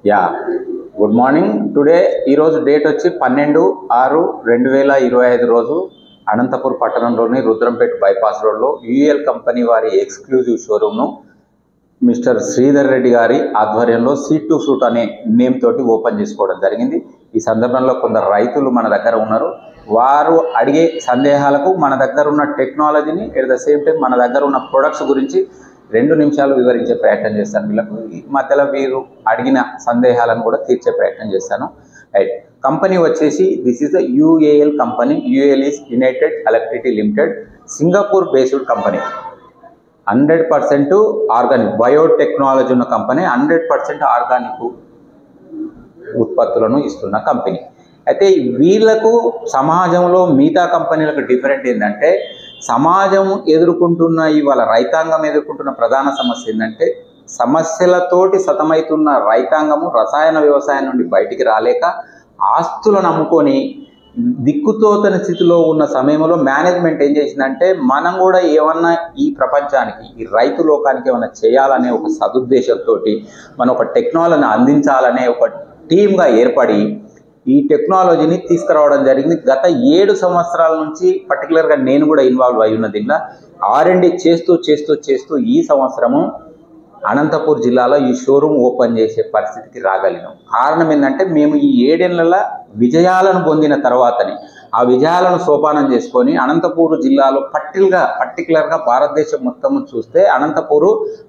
Yeah good morning. Today ఈరోజు date వచ్చి 12/6/2025 రోజు అనంతపూర్ పట్టణంలోని రుద్రంపేట బైపాస్ రోడ్లో యూఎల్ కంపెనీ వారి ఎక్స్క్లూజివ్ షోరూమ్ను మిస్టర్ శ్రీధర్ రెడ్డి గారి ఆధ్వర్యంలో సీట్ టు ఫ్రూట్ అనే నేమ్ తోటి ఓపెన్ చేసుకోవడం జరిగింది. ఈ సందర్భంలో కొందరు రైతులు మన దగ్గర ఉన్నారు. వారు అడిగే సందేహాలకు మన దగ్గర ఉన్న టెక్నాలజీని ఎట్ ద సేమ్ టైం మన దగ్గర ఉన్న ప్రొడక్ట్స్ గురించి 2 నిమిషాలు వివరించే ప్రయత్నం చేస్తాను. వీళ్ళకు మధ్యలో వీరు అడిగిన సందేహాలను కూడా తీర్చే ప్రయత్నం చేస్తాను. రైట్, కంపెనీ వచ్చేసి this is the యూఏఎల్ company. యూఏఎల్ is United electricity limited, Singapore based company. 100% organic biotechnology ఉన్న కంపెనీ, 100% ఆర్గానిక్ ఉత్పత్తులను ఇస్తున్న కంపెనీ. అయితే వీళ్లకు సమాజంలో మిగతా కంపెనీలకు డిఫరెంట్ ఏంటంటే, సమాజం ఎదుర్కొంటున్న ఇవాళ రైతాంగం ఎదుర్కొంటున్న ప్రధాన సమస్య ఏంటంటే, సమస్యలతోటి సతమవుతున్న రైతాంగము రసాయన వ్యవసాయం నుండి బయటికి రాలేక ఆస్తులను అమ్ముకొని దిక్కుతోతని స్థితిలో ఉన్న సమయంలో మేనేజ్మెంట్ ఏం చేసిందంటే, మనం కూడా ఏమన్నా ఈ ప్రపంచానికి, ఈ రైతు లోకానికి ఏమన్నా చేయాలనే ఒక సదుద్దేశంతో మనం ఒక టెక్నాలజీని అందించాలనే ఒక టీమ్గా ఏర్పడి ఈ టెక్నాలజీని తీసుకురావడం జరిగింది. గత 7 సంవత్సరాల నుంచి పర్టికులర్గా నేను కూడా ఇన్వాల్వ్ అయి ఉన్న దీంట్లో R&D చేస్తూ ఈ సంవత్సరము అనంతపూర్ జిల్లాలో ఈ షోరూమ్ ఓపెన్ చేసే పరిస్థితికి రాగలిగాం. కారణం ఏంటంటే, మేము ఈ 7 ఏళ్ల విజయాలను పొందిన తర్వాతని ఆ విజయాలను సోపానం చేసుకొని అనంతపూర్ జిల్లాలో పర్టికులర్గా భారతదేశం మొత్తం చూస్తే అనంతపూర్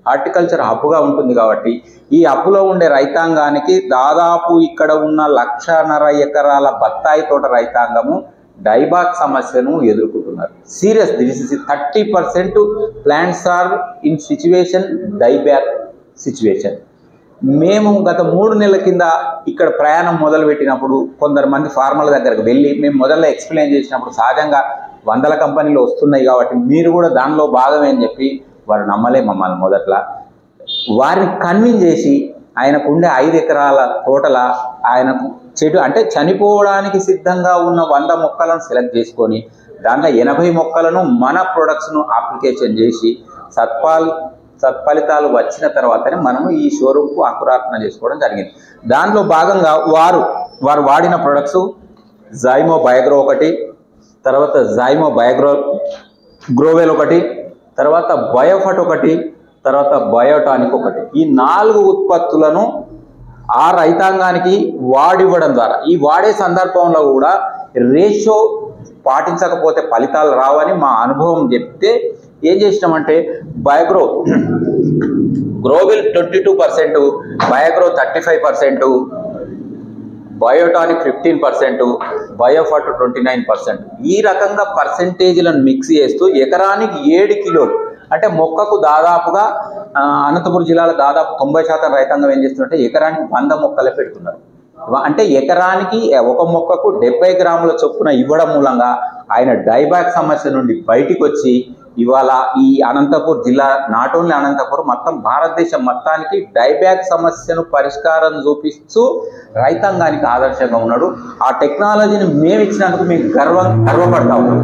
హార్టికల్చర్ హబ్గా ఉంటుంది. కాబట్టి ఈ హబ్లో ఉండే రైతాంగానికి దాదాపు ఇక్కడ ఉన్న 1.5 ఎకరాల బత్తాయి తోట రైతాంగము డైబాక్ సమస్యను ఎదుర్కొంటున్నారు. Serious, this is 30% plants are in situation dieback situation. మేము గత 3 నెలల కింద ఇక్కడ ప్రయాణం మొదలుపెట్టినప్పుడు కొందరు మంది ఫార్మర్ల దగ్గరకు వెళ్ళి మేము మొదల్లో ఎక్స్ప్లెయిన్ చేసినప్పుడు సహజంగా 100 కంపెనీలు వస్తున్నాయి కాబట్టి మీరు కూడా దానిలో భాగమే అని చెప్పి వారు నమ్మలే మమ్మల్ని. మొదట్లో వారిని కన్విన్స్ చేసి ఆయనకుండే 5 ఎకరాల తోటల ఆయనకు చెడు అంటే చనిపోవడానికి సిద్ధంగా ఉన్న 100 మొక్కలను సెలెక్ట్ చేసుకొని దాంట్లో 80 మొక్కలను మన ప్రొడక్ట్స్ను అప్లికేషన్ చేసి సత్ఫలితాలు వచ్చిన తర్వాతనే మనము ఈ షోరూమ్కు అంకురార్పణ చేసుకోవడం జరిగింది. దానిలో భాగంగా వారు వాడిన ప్రొడక్ట్స్ జైమో బయోగ్రో ఒకటి, తర్వాత జైమో గ్రోవెల్ ఒకటి, తర్వాత బయోఫట్ ఒకటి, తర్వాత బయోటానిక్ ఒకటి. ఈ 4 ఉత్పత్తులను ఆ రైతాంగానికి వాడివ్వడం ద్వారా ఈ వాడే సందర్భంలో కూడా రేషియో పాటించకపోతే ఫలితాలు రావని మా అనుభవం చెప్తే ఏం చేసినామంటే, గ్రోవెల్ 22%, బయోగ్రో 35%, బయోటానిక్ 15%, బయోఫట్ 29%. ఈ రకంగా పర్సెంటేజ్లను మిక్స్ చేస్తూ ఎకరానికి 7 కిలోలు అంటే మొక్కకు దాదాపుగా అనంతపురం జిల్లాలో దాదాపు 90% రైతాంగం ఏం చేస్తుంటే ఎకరానికి 100 మొక్కలే పెడుతున్నారు. అంటే ఎకరానికి ఒక మొక్కకు 70 గ్రాముల చొప్పున ఇవ్వడం మూలంగా ఆయన డైబ్యాక్ సమస్య నుండి బయటికి వచ్చి ఇవాళ ఈ అనంతపూర్ జిల్లా, నాట్ ఓన్లీ అనంతపూర్, మొత్తం భారతదేశం మొత్తానికి డైబ్యాక్ సమస్యను పరిష్కారం చూపిస్తూ రైతాంగానికి ఆదర్శంగా ఉన్నాడు. ఆ టెక్నాలజీని మేము ఇచ్చినందుకు మేము గర్వపడతా ఉన్నాం.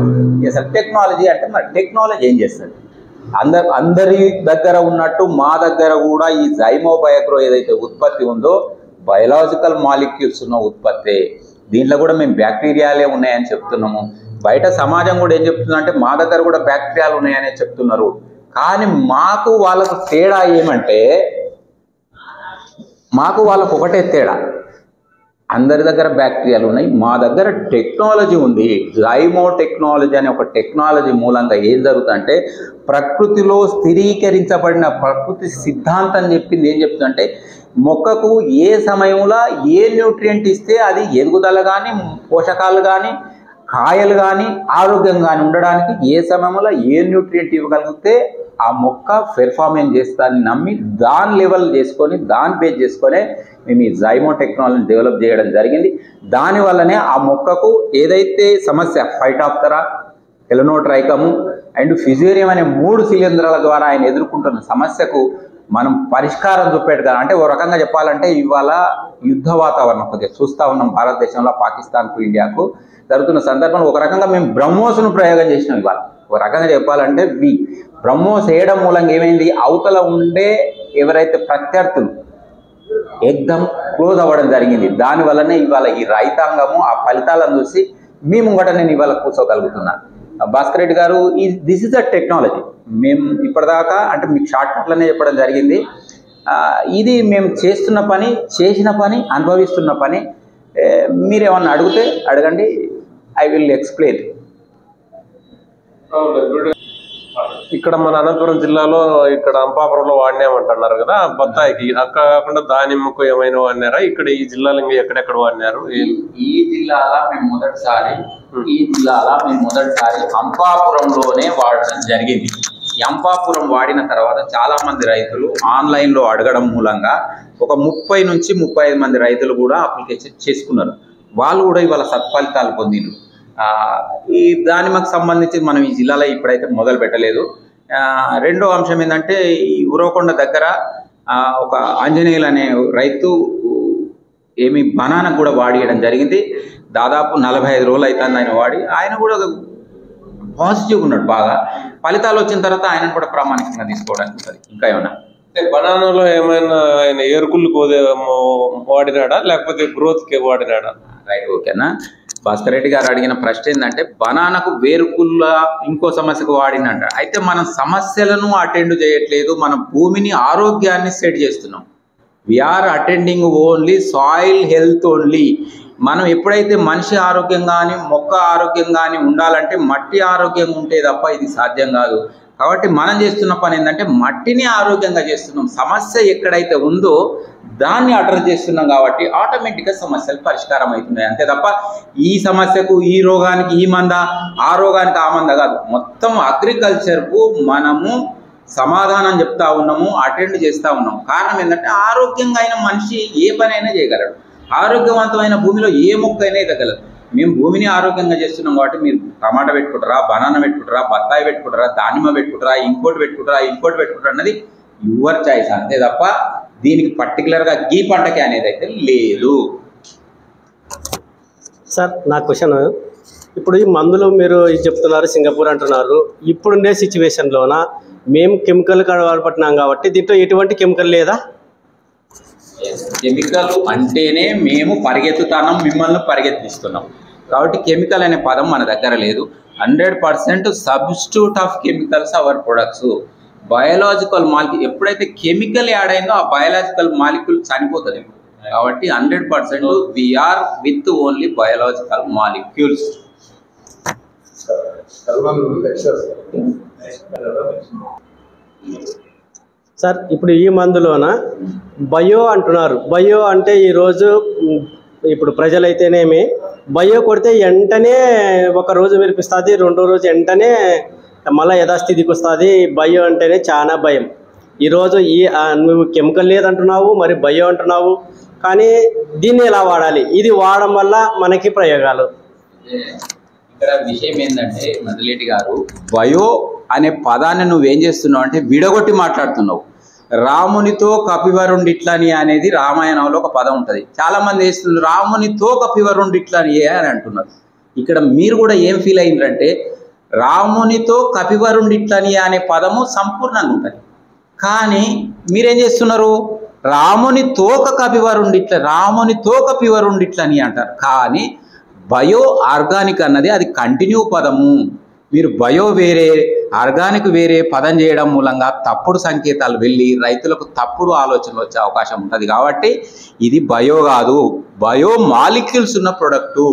అసలు టెక్నాలజీ అంటే మరి టెక్నాలజీ ఏం చేస్తుంది? అందరి దగ్గర ఉన్నట్టు మా దగ్గర కూడా ఈ జైమో బయోగ్రో ఏదైతే ఉత్పత్తి ఉందో బయలాజికల్ మాలిక్యూల్స్ ఉన్న ఉత్పత్తి. దీంట్లో కూడా మేము బ్యాక్టీరియాలే ఉన్నాయని చెప్తున్నాము. బయట సమాజం కూడా ఏం చెప్తుందంటే మా దగ్గర కూడా బ్యాక్టీరియాలు ఉన్నాయని చెప్తున్నారు. కానీ మాకు వాళ్ళకు తేడా ఏమంటే, వాళ్ళకు ఒకటే తేడా, అందరి దగ్గర బ్యాక్టీరియాలు ఉన్నాయి, మా దగ్గర టెక్నాలజీ ఉంది. జైమో టెక్నాలజీ అనే ఒక టెక్నాలజీ మూలంగా ఏం జరుగుతుందంటే, ప్రకృతిలో స్థిరీకరించబడిన ప్రకృతి సిద్ధాంతం చెప్పింది ఏం చెప్తుందంటే, మొక్కకు ఏ సమయంలో ఏ న్యూట్రియంట్ ఇస్తే అది ఎదుగుదల కానీ, పోషకాలు కానీ, కాయలు కానీ, ఆరోగ్యం కానీ ఉండడానికి ఏ సమయంలో ఏ న్యూట్రియంట్ ఇవ్వగలిగితే ఆ మొక్క పెర్ఫార్మెన్స్ చేస్తానని నమ్మి దాని లెవెల్ చేసుకొని దాన్ని బేస్ చేసుకొని మేము ఈ జైమో టెక్నాలజీని డెవలప్ చేయడం జరిగింది. దానివల్లనే ఆ మొక్కకు ఏదైతే సమస్య ఫైటాప్తెరా, ఎలనోట్రైకము అండ్ ఫిజేరియం అనే 3 శిలీంధ్రాల ద్వారా ఆయన ఎదుర్కొంటున్న సమస్యకు మనం పరిష్కారం చూపేట్టుగా. అంటే ఓ రకంగా చెప్పాలంటే ఇవాళ యుద్ధ వాతావరణం కొద్దిగా చూస్తూ ఉన్నాం భారతదేశంలో, పాకిస్తాన్కు ఇండియాకు జరుగుతున్న సందర్భంలో ఒక రకంగా మేము బ్రహ్మోస్ను ప్రయోగం చేసినాం. ఇవాళ ఒక రకంగా చెప్పాలంటే బ్రహ్మోస్ వేయడం మూలంగా ఏమైంది, అవతల ఉండే ఎవరైతే ప్రత్యర్థులు ఎగ్దమ్ క్లోజ్ అవ్వడం జరిగింది. దానివల్లనే ఇవాళ ఈ రైతాంగము ఆ ఫలితాలను చూసి మీ ముంగట నేను ఇవాళ కూర్చోగలుగుతున్నా. భాస్కర్ రెడ్డి గారు, దిస్ ఇస్ అ టెక్నాలజీ. మేము ఇప్పటిదాకా అంటే మీకు షార్ట్ కట్లోనే చెప్పడం జరిగింది. ఇది మేము చేసిన పని అనుభవిస్తున్న పని. మీరేమన్నా అడిగితే అడగండి, ఐ విల్ ఎక్స్ప్లెయిన్. ఇక్కడ మన అనంతపురం జిల్లాలో ఇక్కడ అంపాపురంలో వాడినామంటున్నారు కదా బత్తాయికి, అక్కడ కాకుండా దానిమ్మకు ఏమైనా వాడినారా? ఇక్కడ ఈ జిల్లాలో ఇంకా ఎక్కడెక్కడ వాడినారు? ఈ జిల్లాలో మేము మొదటిసారి అంపాపురంలోనే వాడడం జరిగింది. అంపాపురం వాడిన తర్వాత చాలా మంది రైతులు ఆన్లైన్లో అడగడం మూలంగా ఒక 30 నుంచి 35 మంది రైతులు కూడా అప్లికేషన్ చేసుకున్నారు. వాళ్ళు కూడా ఇవాళ సత్ఫలితాలు పొందిండ్రు. ఈ దానిమ్మకు సంబంధించి మనం ఈ జిల్లాలో ఇప్పుడైతే మొదలు పెట్టలేదు. రెండో అంశం ఏంటంటే, ఈ ఉరవకొండ దగ్గర ఒక ఆంజనేయులు అనే రైతు బనానా కూడా వాడియడం జరిగింది. దాదాపు 45 రోజులు అవుతుంది ఆయన వాడి. ఆయన కూడా పాజిటివ్గా ఉన్నాడు. బాగా ఫలితాలు వచ్చిన తర్వాత ఆయన కూడా ప్రామాణికంగా తీసుకోవడానికి ఉంటుంది. ఇంకా ఏమన్నా బనానాలో ఏమైనా ఆయన ఏరుకుళ్ళు వాడినాడా లేకపోతే గ్రోత్కి వాడినాడా? రైట్, ఓకేనా. భాస్కర్ రెడ్డి గారు అడిగిన ప్రశ్న ఏంటంటే, బనానాకు వేరుకుళ్ళ ఇంకో సమస్యకు వాడినంట. అయితే మనం సమస్యలను అటెండ్ చేయట్లేదు, మన భూమిని ఆరోగ్యాన్ని సెట్ చేస్తున్నాం. We are attending only soil health only. మనం ఎప్పుడైతే మనిషి ఆరోగ్యం కానీ మొక్క ఆరోగ్యం కానీ ఉండాలంటే మట్టి ఆరోగ్యంగా ఉంటే తప్ప ఇది సాధ్యం కాదు. కాబట్టి మనం చేస్తున్న పని ఏంటంటే మట్టిని ఆరోగ్యంగా చేస్తున్నాం. సమస్య ఎక్కడైతే ఉందో దాన్ని అడ్రస్ చేస్తున్నాం కాబట్టి ఆటోమేటిక్గా సమస్యలు పరిష్కారం అవుతున్నాయి. అంతే తప్ప ఈ సమస్యకు ఈ రోగానికి ఈ మంద, ఆ రోగానికి ఆ మంద కాదు. మొత్తం అగ్రికల్చర్కు మనము సమాధానం చెప్తా ఉన్నాము, అటెండ్ చేస్తూ ఉన్నాం. కారణం ఏంటంటే ఆరోగ్యంగా అయిన మనిషి ఏ పనైనా చేయగలడు. ఆరోగ్యవంతమైన భూమిలో ఏ మొక్క అయినా ఎదగలదు. మేము భూమిని ఆరోగ్యంగా చేస్తున్నాం కాబట్టి మీరు టమాటా పెట్టుకుంటారా, బనానా పెట్టుకుంటారా, బత్తాయి పెట్టుకుంటారా, దానిమ్మ పెట్టుకుంటారా, ఇంకోటి పెట్టుకుంటారా అన్నది యువర్ చాయిస్. అంతే తప్ప దీనికి పర్టికులర్గా ఈ పంటకి అనేది అయితే లేదు. సార్ నా క్వశ్చన్, ఇప్పుడు ఈ మందులు మీరు చెప్తున్నారు, సింగపూర్ అంటున్నారు. ఇప్పుడుండే సిచ్యువేషన్లోన మేము కెమికల్ వాడబట్టినాం కాబట్టి దీంట్లో ఎటువంటి కెమికల్ లేదా? కెమికల్ అంటేనే మేము పరిగెత్తుతున్నాం, మిమ్మల్ని పరిగెత్తిస్తున్నాం. కాబట్టి కెమికల్ అనే పదం మన దగ్గర లేదు. 100% substitute of chemicals our products. Biological molecule ఎప్పుడైతే కెమికల్ యాడ్ అయిందో ఆ బయాలజికల్ మాలిక్యూల్ చనిపోతుంది. కాబట్టి 100% we are with only biological molecules. Sir ఇప్పుడు ఈ మందులోన బయో అంటున్నారు. బయో అంటే ఈరోజు ఇప్పుడు ప్రజలైతేనేమి బయో కొడితే వెంటనే ఒక రోజు వినిపిస్తుంది, రెండో రోజు వెంటనే మళ్ళీ యథాస్థితికి వస్తుంది. బయో అంటేనే చాలా భయం. ఈరోజు నువ్వు కెమికల్ లేదంటున్నావు, మరి బయో అంటున్నావు. కానీ దీన్ని ఎలా వాడాలి? ఇది వాడడం వల్ల మనకి ప్రయోగాలు. ఇక్కడ విషయం ఏంటంటే మదిలేటి గారు, బయో అనే పదాన్ని నువ్వేం చేస్తున్నావు అంటే విడగొట్టి మాట్లాడుతున్నావు. రామునితో కపివరుండిట్లని అనేది రామాయణంలో ఒక పదం ఉంటుంది. చాలామంది వేస్తున్నారు రామునితో కపివరుండిట్లని అని అంటున్నారు. ఇక్కడ మీరు కూడా ఏం ఫీల్ అయిందంటే రామునితో కపివరుండిట్లని అనే పదము సంపూర్ణంగా ఉంటుంది. కానీ మీరేం చేస్తున్నారు, రాముని తోక కపివరుండిట్లని అంటారు. కానీ బయో ఆర్గానిక్ అన్నది అది కంటిన్యూ పదము. మీరు బయో వేరే ఆర్గానిక్ వేరే పదం చేయడం మూలంగా తప్పుడు సంకేతాలు వెళ్ళి రైతులకు తప్పుడు ఆలోచనలు వచ్చే అవకాశం ఉంటుంది. కాబట్టి ఇది బయో కాదు, బయో మాలిక్యూల్స్ ఉన్న ప్రొడక్టు.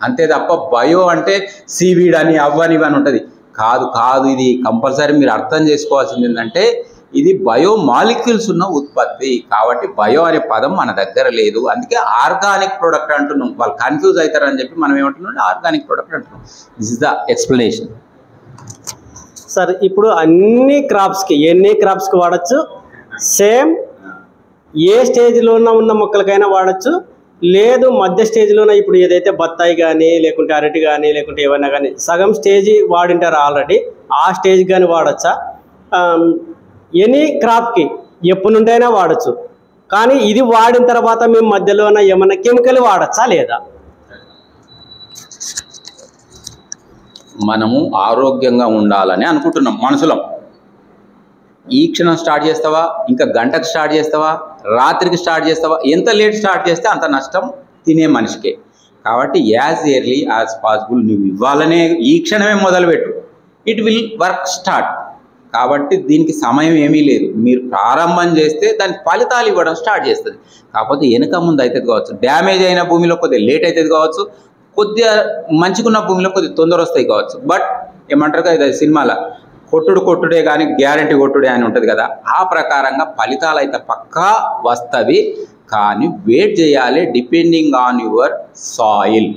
అంతే తప్ప బయో అంటే సీవీడ్ అని అవ్వని ఇవని ఉంటుంది. కాదు, ఇది కంపల్సరీ మీరు అర్థం చేసుకోవాల్సింది ఏంటంటే ఇది బయో మాలిక్యూల్స్ ఉన్న ఉత్పత్తి. కాబట్టి బయో అనే పదం మన దగ్గర లేదు. అందుకే ఆర్గానిక్ ప్రొడక్ట్ అంటున్నాం. వాళ్ళు కన్ఫ్యూజ్ అవుతారని చెప్పి మనం ఏమంటున్నాం, ఆర్గానిక్ ప్రొడక్ట్ అంటున్నాం. This is the explanation. Sir ఇప్పుడు ఎన్ని క్రాప్స్కి వాడచ్చు? సేమ్ ఏ స్టేజ్లో ఉన్న మొక్కలకైనా వాడచ్చు, లేదు మధ్య స్టేజ్లోనే ఇప్పుడు ఏదైతే బత్తాయి కానీ లేకుంటే అరటి కానీ లేకుంటే ఏమైనా కానీ సగం స్టేజ్ వాడింటారు ఆల్రెడీ, ఆ స్టేజ్ కానీ వాడచ్చా? ఎనీ క్రాప్కి ఎప్పటి నుండైనా వాడచ్చు. కానీ ఇది వాడిన తర్వాత మేము మధ్యలోన ఏమన్నా కెమికల్ వాడచ్చా లేదా? మనము ఆరోగ్యంగా ఉండాలని అనుకుంటున్నాం మనసులో. ఈ క్షణం స్టార్ట్ చేస్తావా, ఇంకా గంటకు స్టార్ట్ చేస్తావా, రాత్రికి స్టార్ట్ చేస్తావా, ఎంత లేట్ స్టార్ట్ చేస్తే అంత నష్టం తినే మనిషికే. కాబట్టి యాజ్ ఎర్లీ యాజ్ పాసిబుల్ నువ్వు ఇవ్వాలనే ఈ క్షణమే మొదలుపెట్టు, ఇట్ విల్ వర్క్ స్టార్ట్. కాబట్టి దీనికి సమయం ఏమీ లేదు, మీరు ప్రారంభం చేస్తే దానికి ఫలితాలు ఇవ్వడం స్టార్ట్ చేస్తుంది. కాకపోతే వెనుక ముందు అవుతుంది కావచ్చు, డ్యామేజ్ అయిన భూమిలో కొద్దిగా లేట్ అవుతుంది కావచ్చు, కొద్దిగా మంచిగున్న భూమిలో కొద్దిగా తొందర వస్తాయి కావచ్చు. బట్ ఏమంటారు కదా సినిమాలో కొట్టుడే కానీ గ్యారంటీ కొట్టుడే అని ఉంటుంది కదా, ఆ ప్రకారంగా ఫలితాలు అయితే పక్కా వస్తుంది. కానీ వెయిట్ చేయాలి డిపెండింగ్ ఆన్ యువర్ సాయిల్.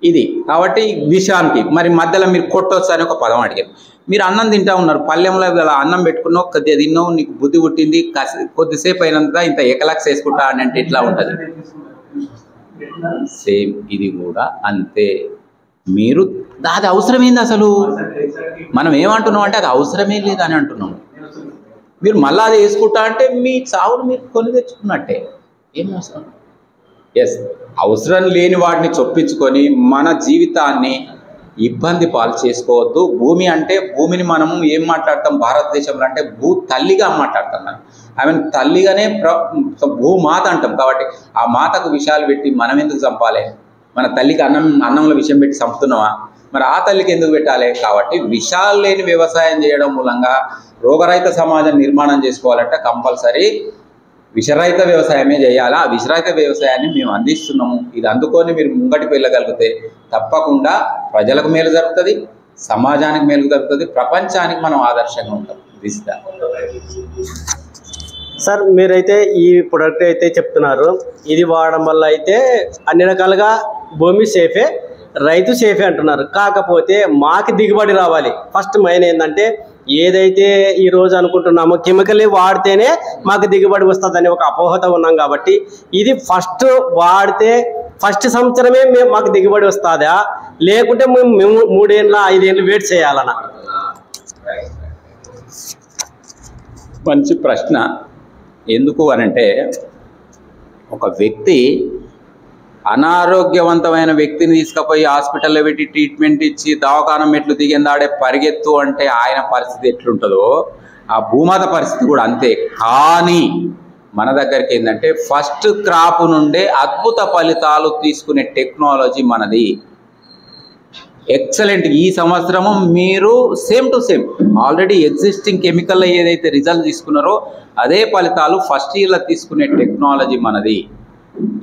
ఇది కాబట్టి విషయానికి మరి మధ్యలో మీరు కొట్టొచ్చు అని ఒక పదం అడిగారు. మీరు అన్నం తింటా ఉన్నారు, పల్లెంలో ఇలా అన్నం పెట్టుకున్నావు, కొద్దిగా తిన్నావు, నీకు బుద్ధి పుట్టింది, కొద్దిసేపు అయినంత ఇంత ఏకలాక్స్ వేసుకుంటా అని అంటే ఇట్లా ఉంటుంది. సేమ్ ఇది కూడా అంతే. మీరు అది అవసరమైంది అసలు మనం ఏమంటున్నాం అంటే అది అవసరమే లేదని అంటున్నాము. మీరు మళ్ళీ అది వేసుకుంటా అంటే మీ చావును మీరు కొని తెచ్చుకున్నట్టే. ఏం అవసరం? ఎస్, అవసరం లేని వాటిని చొప్పించుకొని మన జీవితాన్ని ఇబ్బంది పాలు చేసుకోవద్దు. భూమి అంటే భూమిని మనము ఏం మాట్లాడతాం భారతదేశంలో అంటే భూ తల్లిగా మాట్లాడతాం. మనం ఆమెను తల్లిగానే భూమాత అంటాం. కాబట్టి ఆ మాతకు విషయాలు పెట్టి మనం ఎందుకు చంపాలి? మన తల్లికి అన్నంలో విషయం పెట్టి చంపుతున్నావా? మరి ఆ తల్లికి ఎందుకు పెట్టాలి? కాబట్టి విషాలు లేని వ్యవసాయం చేయడం మూలంగా రోగరహిత సమాజం నిర్మాణం చేసుకోవాలంటే కంపల్సరీ విషరహిత వ్యవసాయమే చేయాలి. ఆ విషరహిత వ్యవసాయాన్ని మేము అందిస్తున్నాము. ఇది అందుకొని మీరు ముంగటికి వెళ్ళగలిగితే తప్పకుండా ప్రజలకు మేలు జరుగుతుంది, సమాజానికి మేలు జరుగుతుంది, ప్రపంచానికి మనం ఆదర్శంగా ఉంటాం. సార్ మీరైతే ఈ ప్రొడక్ట్ అయితే చెప్తున్నారు, ఇది వాడడం వల్ల అయితే అన్ని రకాలుగా భూమి సేఫే, రైతు సేఫే అంటున్నారు. కాకపోతే మాకు దిగుబడి రావాలి. ఫస్ట్ మెయిన్ ఏంటంటే ఏదైతే ఈరోజు అనుకుంటున్నామో కెమికల్ వాడితేనే మాకు దిగుబడి వస్తుందని ఒక అపోహత ఉన్నాం. కాబట్టి ఇది ఫస్ట్ వాడితే ఫస్ట్ సంవత్సరమే మాకు దిగుబడి వస్తుందా, లేకుంటే మేము 3 ఏళ్ళ 5 ఏళ్ళు వెయిట్ చేయాలన్నా? మంచి ప్రశ్న. ఎందుకు అనంటే ఒక వ్యక్తి అనారోగ్యవంతమైన వ్యక్తిని తీసుకుపోయి హాస్పిటల్లో పెట్టి ట్రీట్మెంట్ ఇచ్చి దవాఖానం మెట్లు దిగిందాడే పరిగెత్తు అంటే ఆయన పరిస్థితి ఎట్లుంటుందో ఆ భూమాత పరిస్థితి కూడా అంతే. కానీ మన దగ్గరికి ఏంటంటే ఫస్ట్ క్రాప్ నుండే అద్భుత ఫలితాలు తీసుకునే టెక్నాలజీ మనది. ఎక్సలెంట్. ఈ సంవత్సరము మీరు same to same already existing కెమికల్లో ఏదైతే రిజల్ట్ తీసుకున్నారో అదే ఫలితాలు ఫస్ట్ ఇయర్లో తీసుకునే టెక్నాలజీ మనది.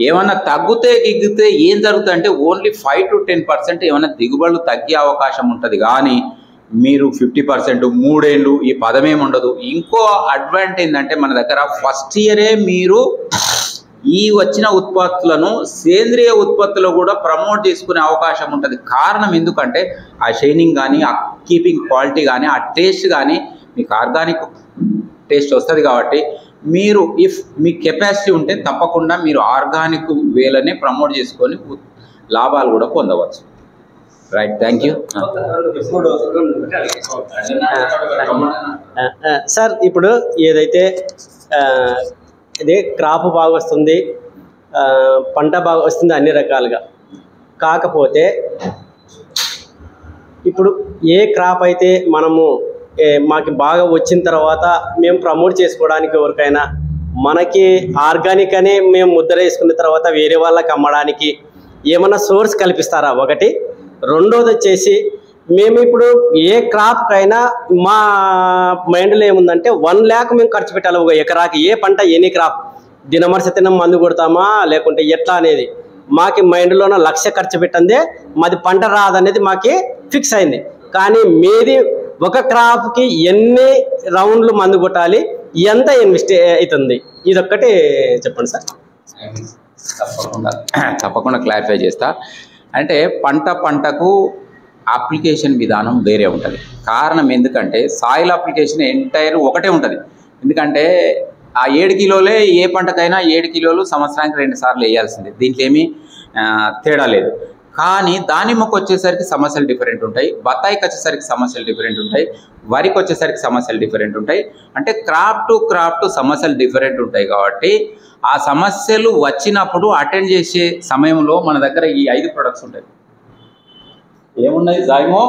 ఏమన్నా తగ్గితే గిగ్గితే ఏం జరుగుతుంది అంటే ఓన్లీ 5 to 10% ఏమైనా దిగుబడులు తగ్గే అవకాశం ఉంటుంది. కానీ మీరు 50% 3 ఏళ్ళు ఈ పదమేమి ఉండదు. ఇంకో అడ్వాంటేజ్ ఏంటంటే మన దగ్గర ఫస్ట్ ఇయరే మీరు ఈ వచ్చిన ఉత్పత్తులను సేంద్రియ ఉత్పత్తులు కూడా ప్రమోట్ చేసుకునే అవకాశం ఉంటుంది. కారణం ఎందుకంటే ఆ షైనింగ్ కానీ, ఆ కీపింగ్ క్వాలిటీ కానీ, ఆ టేస్ట్ కానీ మీకు ఆర్గానిక్ టేస్ట్ వస్తుంది. కాబట్టి మీరు ఇఫ్ మీ కెపాసిటీ ఉంటే తప్పకుండా మీరు ఆర్గానిక్ వేలనే ప్రమోట్ చేసుకొని లాభాలు కూడా పొందవచ్చు. Right, thank you sir. ఇప్పుడు ఏదైతే ఇదే క్రాప్ బాగా వస్తుంది, పంట బాగా వస్తుంది అన్ని రకాలుగా. కాకపోతే ఇప్పుడు ఏ క్రాప్ అయితే మనము మాకు బాగా వచ్చిన తర్వాత మేము ప్రమోట్ చేసుకోవడానికి ఎవరికైనా మనకి ఆర్గానిక్ అని మేము ముద్ర వేసుకున్న తర్వాత వేరే వాళ్ళకి అమ్మడానికి ఏమన్నా సోర్స్ కల్పిస్తారా? ఒకటి. రెండోది వచ్చేసి మేము ఇప్పుడు ఏ క్రాప్కైనా మా మైండ్లో ఏముందంటే 1 lakh మేము ఖర్చు పెట్టాలి ఒక ఎకరాకి. ఏ పంట ఎనీ క్రాప్ దినమర్సతినం మందు కొడతామా లేకుంటే ఎట్లా అనేది మాకి మైండ్లోన 1 lakh ఖర్చు పెట్టందే మాది పంట రాదనేది మాకి ఫిక్స్ అయింది. కానీ మీది ఒక క్రాప్కి ఎన్ని రౌండ్లు మందు కొట్టాలి, ఎంత ఇన్వెస్ట్ అవుతుంది, ఇదొక్కటి చెప్పండి సార్. తప్పకుండా క్లారిఫై చేస్తా. అంటే పంటకు అప్లికేషన్ విధానం వేరే ఉంటుంది. కారణం ఎందుకంటే సాయిల్ అప్లికేషన్ ఎంటైర్ ఒకటే ఉంటుంది. ఎందుకంటే ఆ 7 కిలోలే ఏ పంటకైనా 7 కిలోలు సంవత్సరానికి 2 సార్లు వేయాల్సిందే. దీంట్లో ఏమీ తేడా లేదు. కానీ దానిమ్మకు వచ్చేసరికి సమస్యలు డిఫరెంట్ ఉంటాయి, బత్తాయికి వచ్చేసరికి సమస్యలు డిఫరెంట్ ఉంటాయి, వరికి వచ్చేసరికి సమస్యలు డిఫరెంట్ ఉంటాయి. అంటే క్రాప్ టు సమస్యలు డిఫరెంట్ ఉంటాయి. కాబట్టి ఆ సమస్యలు వచ్చినప్పుడు అటెండ్ చేసే సమయంలో మన దగ్గర ఈ 5 ప్రొడక్ట్స్ ఉంటాయి. ఏమున్నాయి? జాయిమో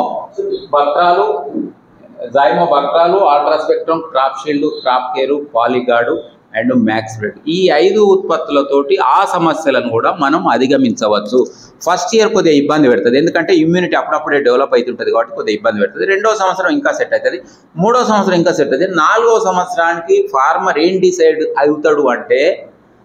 బక్ట్రాలు, ultra spectrum, crop shield, crop care, polyguard, and max bread. ఈ 5 ఉత్పత్తులతోటి ఆ సమస్యలను కూడా మనం అధిగమించవచ్చు. ఫస్ట్ ఇయర్ కొద్దిగా ఇబ్బంది పెడుతుంది, ఎందుకంటే ఇమ్యూనిటీ అప్పుడప్పుడే డెవలప్ అవుతుంటుంది కాబట్టి కొద్దిగా ఇబ్బంది పెడుతుంది. 2వ సంవత్సరం ఇంకా సెట్ అవుతుంది, 3వ సంవత్సరం ఇంకా సెట్ అవుతుంది. 4వ సంవత్సరానికి ఫార్మర్ ఏం డిసైడ్ అవుతాడు అంటే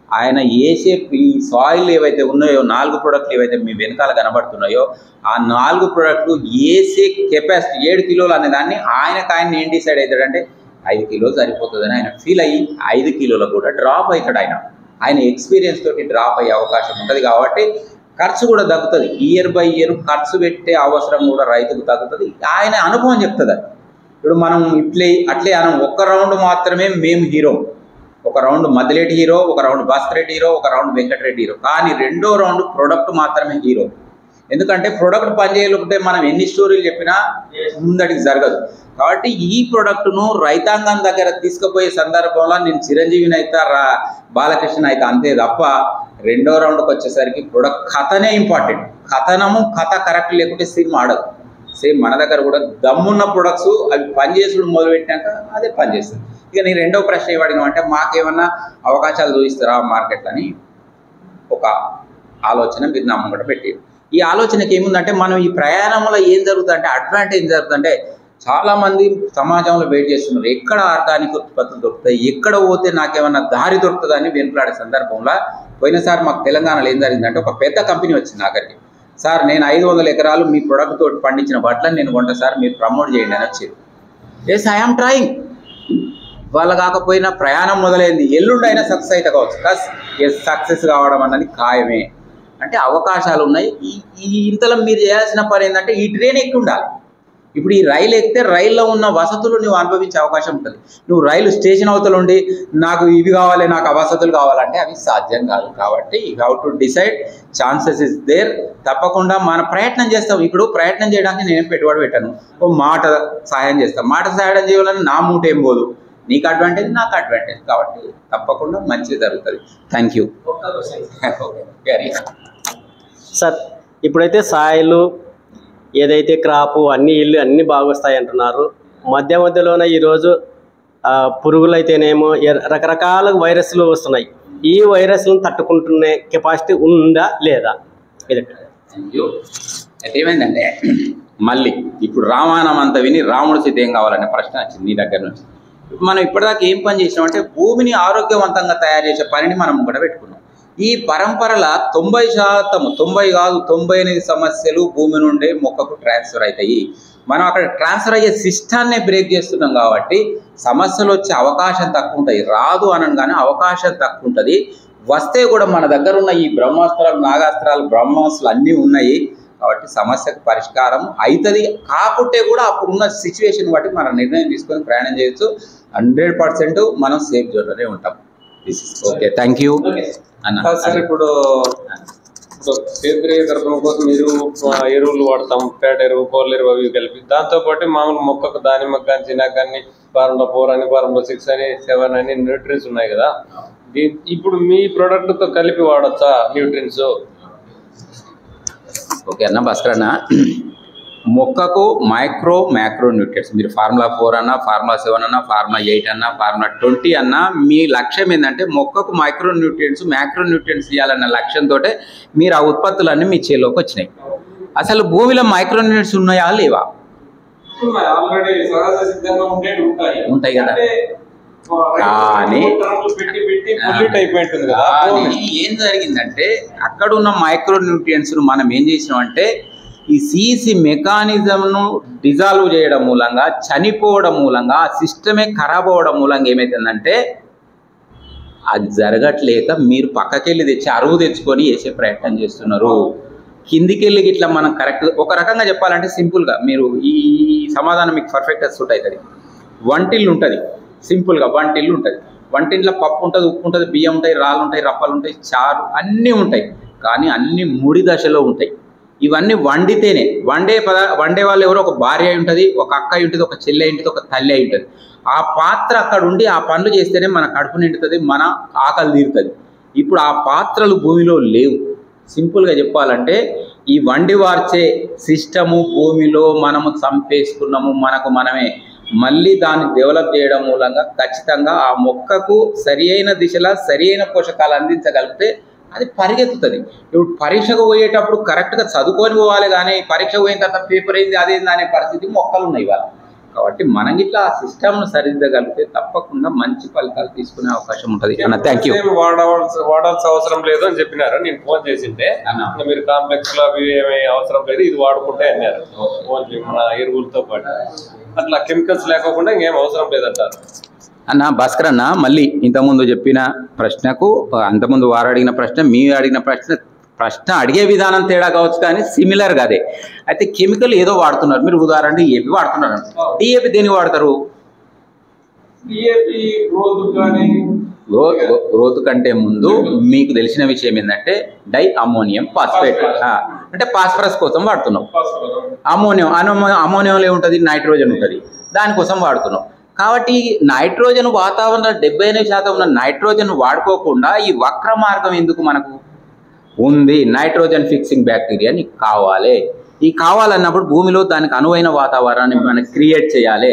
ఆయన వేసే ఈ సాయిల్ ఏవైతే ఉన్నాయో 4 ప్రోడక్ట్లు ఏవైతే మీ వెనకాల కనబడుతున్నాయో ఆ 4 ప్రోడక్ట్లు వేసే కెపాసిటీ 7 కిలోలు అనే దాన్ని ఆయన ఏం డిసైడ్ అవుతాడంటే 5 కిలోలు సరిపోతుందని ఆయన ఫీల్ అయ్యి 5 కిలోలకు కూడా డ్రాప్ అవుతాడు. ఆయన ఎక్స్పీరియన్స్ తోటి డ్రాప్ అయ్యే అవకాశం ఉంటుంది కాబట్టి ఖర్చు కూడా తగ్గుతుంది. ఇయర్ బై ఇయర్ ఖర్చు పెట్టే అవసరం కూడా రైతుకు తగ్గుతుంది. ఆయన అనుభవం చెప్తుంది. ఇప్పుడు మనం అట్లే అనం ఒక్క రౌండ్ మాత్రమే మేము హీరో, ఒక రౌండ్ మదిలేటి హీరో, ఒక రౌండ్ భాస్కర్ హీరో, ఒక రౌండ్ వెంకటరెడ్డి హీరో, కానీ 2వ రౌండ్ ప్రొడక్ట్ మాత్రమే హీరో. ఎందుకంటే ప్రొడక్ట్ పనిచేయలేకుంటే మనం ఎన్ని స్టోరీలు చెప్పినా ముందటికి జరగదు. కాబట్టి ఈ ప్రొడక్ట్ను రైతాంగం దగ్గర తీసుకుపోయే సందర్భంలో నేను చిరంజీవిని అయితే బాలకృష్ణ అయితే అంతే తప్ప 2వ రౌండ్కి వచ్చేసరికి ప్రొడక్ట్ కథనే ఇంపార్టెంట్. కథ కరెక్ట్ లేకుంటే సినిమా ఆడదు. సేమ్ మన దగ్గర కూడా దమ్మున్న ప్రొడక్ట్స్ అవి పనిచేసుడు మొదలుపెట్టినాక అదే పనిచేస్తుంది. ఇక నేను 2వ ప్రశ్న ఏమడినామంటే మాకేమన్నా అవకాశాలు చూపిస్తారా మార్కెట్లో అని ఒక ఆలోచన మీరు నా ముంగట పెట్టారు. ఈ ఆలోచనకి ఏముందంటే మనం ఈ ప్రయాణంలో ఏం జరుగుతుందంటే అడ్వాంటేజ్ ఏం జరుగుతుందంటే చాలామంది సమాజంలో వెయిట్ చేస్తున్నారు, ఎక్కడ ఆర్గానిక్ ఉత్పత్తులు దొరుకుతాయి, ఎక్కడ పోతే నాకేమన్నా దారి దొరుకుతుందని వెనుకలాడే సందర్భంలో పోయినసారి మాకు తెలంగాణలో ఏం జరిగిందంటే ఒక పెద్ద కంపెనీ వచ్చింది నాకరికి. సార్ నేను 500 ఎకరాలు మీ ప్రొడక్ట్ తోటి పండించిన బట్టలను నేను కొంటా సార్, మీరు ప్రమోట్ చేయండి అని వచ్చారు. Yes I'm trying. వాళ్ళ కాకపోయినా ప్రయాణం మొదలైంది, ఎల్లుండి అయినా సక్సెస్ అయితే కావచ్చు. ఎస్ సక్సెస్ కావడం అన్నది ఖాయమే. అంటే అవకాశాలు ఉన్నాయి. ఈ ఇంతలో మీరు చేయాల్సిన పని ఏంటంటే ఈ ట్రైన్ ఎక్కి ఉండాలి. ఇప్పుడు ఈ రైలు ఎక్కితే రైల్లో ఉన్న వసతులు నువ్వు అనుభవించే అవకాశం ఉంటుంది. నువ్వు రైలు స్టేషన్ అవతల ఉండి నాకు ఇవి కావాలి, నాకు ఆ వసతులు కావాలంటే అవి సాధ్యం కాదు. కాబట్టి you have to decide, chances is there. తప్పకుండా మన ప్రయత్నం చేస్తాం. ఇప్పుడు ప్రయత్నం చేయడానికి నేను పెట్టుబడి పెట్టాను, ఓ మాట సహాయం చేస్తాను. మాట సహాయం చేయాలని నా మూట ఏం పోదు, నీకు అడ్వాంటేజ్ నాకు అడ్వాంటేజ్. కాబట్టి తప్పకుండా మంచిది జరుగుతుంది. Thank you. సార్ ఇప్పుడైతే సాయిలు ఏదైతే క్రాపు అన్ని బాగా వస్తాయి అంటున్నారు. మధ్యలోనే ఈరోజు పురుగులు అయితేనేమో రకరకాల వైరస్లు వస్తున్నాయి. ఈ వైరస్లను తట్టుకుంటునే కెపాసిటీ ఉందా లేదా? అయితే ఏమైందంటే మళ్ళీ ఇప్పుడు రామాయణం అంతా విని రాముడు సీత ఏం కావాలనే ప్రశ్న వచ్చింది నీ దగ్గర నుంచి. మనం ఇప్పటిదాకా ఏం పని చేసినామంటే భూమిని ఆరోగ్యవంతంగా తయారు చేసే పనిని మనం కూడా పెట్టుకున్నాం. ఈ పరంపరల 90%, 90 కాదు 98 సమస్యలు భూమి నుండి మొక్కకు ట్రాన్స్ఫర్ అవుతాయి. మనం అక్కడ ట్రాన్స్ఫర్ అయ్యే సిస్టాన్నే బ్రేక్ చేస్తున్నాం కాబట్టి సమస్యలు వచ్చే అవకాశం తక్కువ ఉంటాయి. రాదు అనను కానీ అవకాశం తక్కువ ఉంటుంది. వస్తే కూడా మన దగ్గర ఉన్న ఈ బ్రహ్మాస్త్రాలు, నాగాస్త్రాలు, బ్రహ్మాస్త్రాలు అన్నీ ఉన్నాయి కాబట్టి సమస్యకు పరిష్కారం అవుతుంది. కాకుంటే కూడా అప్పుడున్న సిచ్యువేషన్ బట్టి మనం నిర్ణయం తీసుకొని ప్రయాణం చేయొచ్చు. 100% మనం సేఫ్ జోన్లోనే ఉంటాం. ఓకే, థ్యాంక్ యూ అన్న. సార్ ఇప్పుడు సేంద్రియ గర్భం కోసం ఎరువులు వాడతాం, పేడ ఎరువు, కోళ్ళ ఎరువు అవి కలిపి. దాంతోపాటు మామూలు మొక్కకు దానిమ్మకు కానీ చిన్నకు కానీ ఫార్ములా 4 అని, ఫార్ములా 6 అని, 7 అని న్యూట్రియన్స్ ఉన్నాయి కదా. ఇప్పుడు మీ ప్రోడక్ట్తో కలిపి వాడచ్చా న్యూట్రియన్స్? ఓకే అన్న భాస్కర్ అన్న, మొక్కకు మైక్రో మ్యాక్రో న్యూట్రియన్స్ మీరు ఫార్ములా 4 అన్నా, ఫార్ములా 7 అన్నా, ఫార్ములా 8 అన్నా, ఫార్ములా 20 అన్నా మీ లక్ష్యం ఏంటంటే మొక్కకు మైక్రో న్యూట్రియన్స్, మ్యాక్రో న్యూట్రియన్స్ ఇవ్వాలన్న లక్ష్యంతో మీరు ఆ ఉత్పత్తులన్నీ మీ చేలోకి వచ్చినాయి. అసలు భూమిలో మైక్రో న్యూట్రియన్స్ ఉన్నాయా లేవా? ఉంటాయి కదా. కానీ ఏం జరిగిందంటే అక్కడ ఉన్న మైక్రో న్యూట్రియన్స్ మనం ఏం చేసినామంటే ఈ సిసి మెకానిజంను డిజాల్వ్ చేయడం మూలంగా, చనిపోవడం మూలంగా, ఆ సిస్టమే ఖరాబ్ అవ్వడం మూలంగా ఏమవుతుందంటే అది జరగట్లేక మీరు పక్కకెళ్ళి తెచ్చి అరువు తెచ్చుకొని వేసే ప్రయత్నం చేస్తున్నారు. కిందికెళ్ళి ఇట్లా మనం కరెక్ట్ ఒక రకంగా చెప్పాలంటే సింపుల్గా మీరు ఈ సమాధానం మీకు పర్ఫెక్ట్గా సూట్ అవుతుంది. వంటిల్లు ఉంటుంది, సింపుల్గా వంటిల్లు ఉంటుంది. వంటింట్లో పప్పు ఉంటుంది, ఉప్పు ఉంటుంది, బియ్యం ఉంటాయి, రాళ్ళు ఉంటాయి, రప్పలు ఉంటాయి, చారు అన్నీ ఉంటాయి. కానీ అన్నీ ముడి దశలో ఉంటాయి. ఇవన్నీ వండితేనే వండే వాళ్ళు ఎవరో ఒక భార్య అయి ఉంటుంది, ఒక అక్క అయి ఉంటుంది, ఒక చెల్లి అయి ఉంటుంది, ఒక తల్లి అయి ఉంటుంది. ఆ పాత్ర అక్కడ ఉండి ఆ పనులు చేస్తేనే మన కడుపు నిండుతుంది, మన ఆకలి తీరుతుంది. ఇప్పుడు ఆ పాత్రలు భూమిలో లేవు. సింపుల్గా చెప్పాలంటే ఈ వండి వార్చే సిస్టము భూమిలో మనము చంపేసుకున్నాము మనకు మనమే. మళ్ళీ దాన్ని డెవలప్ చేయడం మూలంగా ఖచ్చితంగా ఆ మొక్కకు సరి అయిన దిశలో సరి అయిన పోషకాలు అందించగలిగితే అది పరిగెత్తుతుంది. ఇప్పుడు పరీక్షకు పోయేటప్పుడు కరెక్ట్గా చదువుకొని పోవాలి, కానీ పరీక్ష పోయిన తర్వాత పేపర్ ఏంది అదేంది అనే పరిస్థితి మొక్కలు ఉన్నాయి ఇవాళ. కాబట్టి మనం ఇట్లా ఆ సిస్టమ్ను సరిదిద్దగలిగితే తప్పకుండా మంచి ఫలితాలు తీసుకునే అవకాశం ఉంటుంది అన్న. Thank you. వాడాల్సిన అవసరం లేదు అని చెప్పినారు. నేను ఫోన్ చేసింటే మీరు కాంప్లెక్స్ లో అవి ఏమీ అవసరం లేదు, ఇది వాడుకుంటే అన్నారు. మన ఎరువులతో పాటు అట్లా కెమికల్స్ లేకుండా ఇంకేం అవసరం లేదంటారు అన్న. భాస్కర్ అన్న, మళ్ళీ ఇంతకుముందు చెప్పిన ప్రశ్నకు అంతకుముందు వారు అడిగిన ప్రశ్న మీరు అడిగిన ప్రశ్న అడిగే విధానం తేడా కావచ్చు, కానీ సిమిలర్గా అదే. అయితే కెమికల్ ఏదో వాడుతున్నారు మీరు, ఉదాహరణ డిఏపి వాడుతున్నారు. డిఏపి దేనికి వాడతారు? గ్రోత్ కంటే ముందు మీకు తెలిసిన విషయం ఏంటంటే డై అమ్మోనియం ఫాస్ఫేట్, అంటే ఫాస్ఫరస్ కోసం వాడుతున్నాం. అమ్మోనియంలో ఏముంటుంది? నైట్రోజన్ ఉంటుంది, దానికోసం వాడుతున్నాం. కాబట్టి నైట్రోజన్ వాతావరణంలో 78% ఉన్న నైట్రోజన్ వాడుకోకుండా ఈ వక్ర మార్గం ఎందుకు మనకు ఉంది? నైట్రోజన్ ఫిక్సింగ్ బ్యాక్టీరియా నీకు కావాలి. ఈ కావాలన్నప్పుడు భూమిలో దానికి అనువైన వాతావరణాన్ని మనకి క్రియేట్ చేయాలి.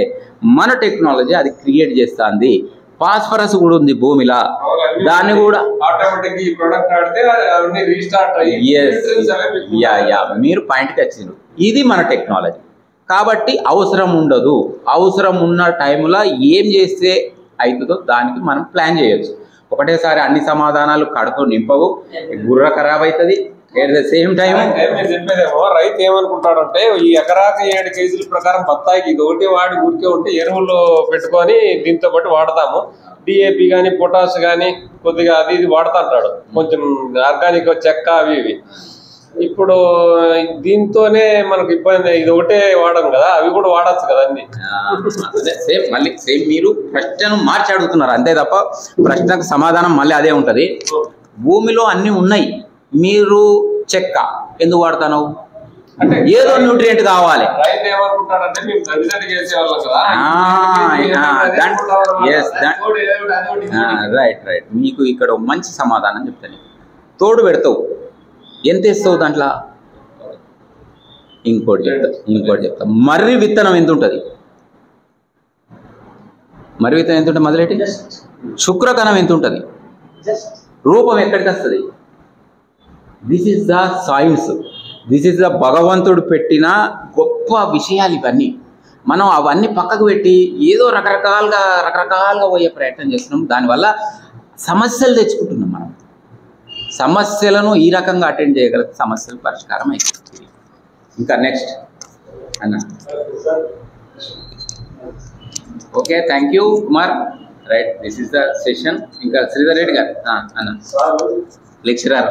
మన టెక్నాలజీ అది క్రియేట్ చేస్తుంది. ఫాస్ఫరస్ కూడా ఉంది భూమిలో, దాన్ని కూడా మీరు పాయింట్కి వచ్చిండ్రు. ఇది మన టెక్నాలజీ. కాబట్టి అవసరం ఉండదు. అవసరం ఉన్న టైంలో ఏం చేస్తే అవుతుందో దానికి మనం ప్లాన్ చేయొచ్చు. ఒకటేసారి అన్ని సమాధానాలు కడుపు నింపవు, గుర్ర ఖరాబ్ అవుతుంది. ఎట్ ద సేమ్ టైం మీరు చెప్పేదేమో రైతు ఏమనుకుంటాడంటే ఈ ఎకరాకి 7 కేజీల ప్రకారం బత్తాయికి ఇది ఒకటి వాడి ఊరికే ఉంటే ఎరువులు పెట్టుకొని దీంతో పాటు వాడతాము, డిఏపి కానీ పొటాష్ కానీ కొద్దిగా అది ఇది వాడుతా అంటాడు, కొంచెం ఆర్గానిక్ చెక్క అవి ఇవి. ఇప్పుడు దీంతోనే మనకు ఇబ్బంది, ఇది ఒకటే వాడడం కదా, అవి కూడా వాడచ్చు కదా అన్ని. సేమ్ మళ్ళీ సేమ్ మీరు ప్రశ్నను మార్చి అడుగుతున్నారు అంతే తప్ప ప్రశ్నకు సమాధానం మళ్ళీ అదే ఉంటుంది. భూమిలో అన్నీ ఉన్నాయి, మీరు చెక్క ఎందుకు వాడతాను? అంటే ఏదో న్యూట్రియంట్ కావాలి. రైతు ఏమనుకుంటాడంటే మేము గంజి చేసేవాళ్ళం కదా. రైట్. మీకు ఇక్కడ మంచి సమాధానం చెప్తాను. తోడు పెడతావు, ఎంత వేస్తావు దాంట్లో? ఇంకోటి చెప్తా. మర్రి విత్తనం ఎంత ఉంటుంది? మర్రి విత్తనం ఎంత ఉంటుంది? మొదలెట్టి శుక్రకణం ఎంత ఉంటుంది? రూపం ఎక్కడికి వస్తుంది? This is the science. This is the భగవంతుడు పెట్టిన గొప్ప విషయాలు ఇవన్నీ. మనం అవన్నీ పక్కకు పెట్టి ఏదో రకరకాలుగా పోయే ప్రయత్నం చేస్తున్నాం. దానివల్ల సమస్యలు తెచ్చుకుంటున్నాం. మనం సమస్యలను ఈ రకంగా అటెండ్ చేయగలిగితే సమస్యలు పరిష్కారం అయిపోతుంది. ఇంకా నెక్స్ట్ అన్న. Okay, thank you Kumar. Right, this is the session. ఇంకా శ్రీధర్ రెడ్డి గారు అన్న లెక్చరర్.